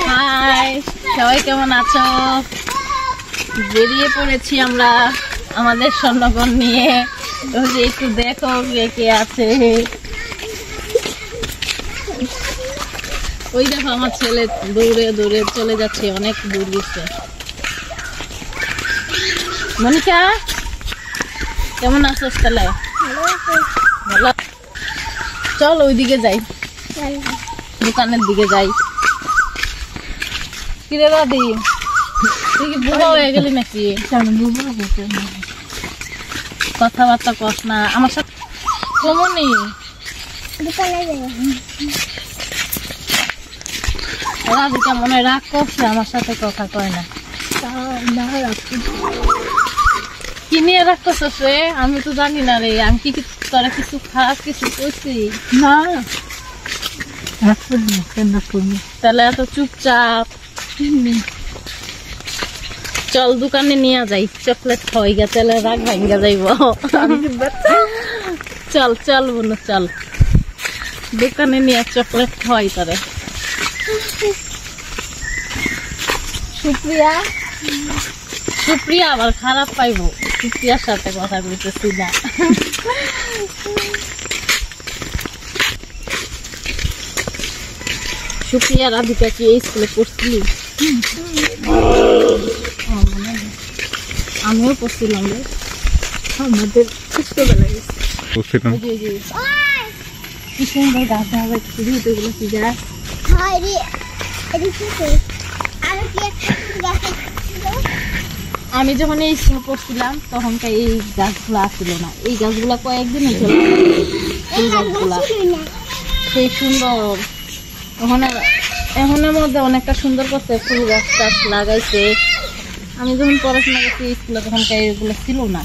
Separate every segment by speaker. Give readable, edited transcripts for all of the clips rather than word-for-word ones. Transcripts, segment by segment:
Speaker 1: High, সবাই কেমন আছো? বেরিয়ে পড়েছি আমরা আমাদের স্বর্ণগণ নিয়ে। একটু দেখো কে কে আছে। ওই দেখো আমার ছেলে দৌড়ে দৌড়ে চলে যাচ্ছে, অনেক দূর গেছে। মনিকা কেমন আছো? তাহলে ভালো। চল ওইদিকে যাই, দোকানের দিকে যাই। কিরে দাদি, তুই কি বুড়ো হয়ে গেলি নাকি? কথাবার্তা কস না আমার সাথে। কমনি রাধিকা মনে রাগ করছে, আমার সাথে কথা কয় না। কি নিয়ে রাগ করছিস রে? আমি তো জানি না রে। আমি কি তোরা কিছু খারাপ কিছু করছি না? তাহলে এত চুপচাপ। চল দোকানে নিয়ে যাই, চকলেট খাওয়াই গা, তাহলে রাগ ভাঙ্গা যাইব। চল চল বোনো চল, দোকানে নিয়ে চকলেট খাওয়াই তারে। সুপ্রিয়া সুপ্রিয়া আবার খারাপ পাইব, সুপ্রিয়ার সাথে কথা বলতেছি না। সুপ্রিয়া রাধিকা কি এই স্কুলে পড়ছিলি? আমিও পড়ছিলাম রে, আমাদের ছোটবেলায় কি সুন্দর গাছ এগুলো কি গাছ? আমি যখন এই স্কুল পড়ছিলাম তখনকার এই গাছগুলো আসছিল না। এই গাছগুলা কয়েকদিন চলে, এই গাছগুলা সেই সুন্দর। এখনের মধ্যে অনেকটা সুন্দর করছে, ফুল গাছ টাছ লাগাইছে। আমি যখন পড়াশোনা করছি স্কুলে তখনকার এগুলো ছিল না,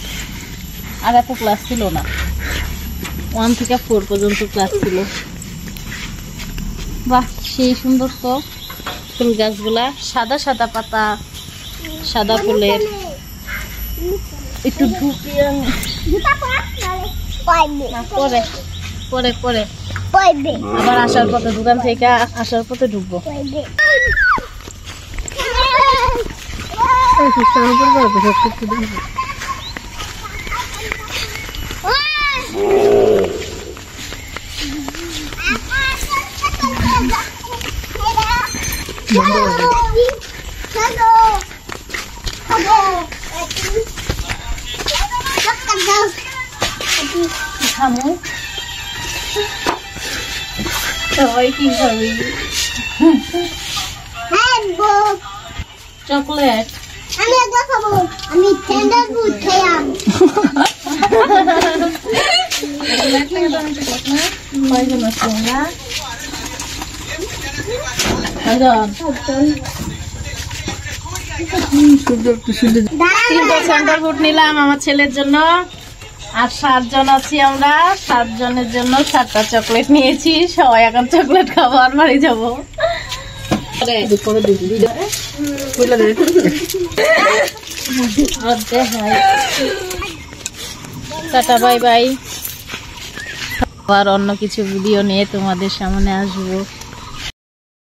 Speaker 1: আর এত ক্লাস ছিল না। 1 থেকে 4 পর্যন্ত ক্লাস ছিল। বাহ, সেই সুন্দর তো ফুল গাছগুলা, সাদা সাদা পাতা, সাদা ফুলের। একটু ঢুকি পরে পরে পরে আবার আসার পথে, দোকান থেকে আসার পথে ঢুকবো। সবাই কি খাবি? চকলেট।
Speaker 2: আমি একবার খাবো, আমি ঠান্ডা দুধ খাইলাম।
Speaker 1: সেন্টার ফুড নিলাম আমার ছেলের জন্য, আর 7 জন আছি আমরা। 7 জনের জন্য 7টা চকলেট নিয়েছি। সবাই এখন চকলেট খাবো আর বাড়ি যাবো। Tata bye bye. আবার অন্য কিছু ভিডিও নিয়ে তোমাদের সামনে আসবো।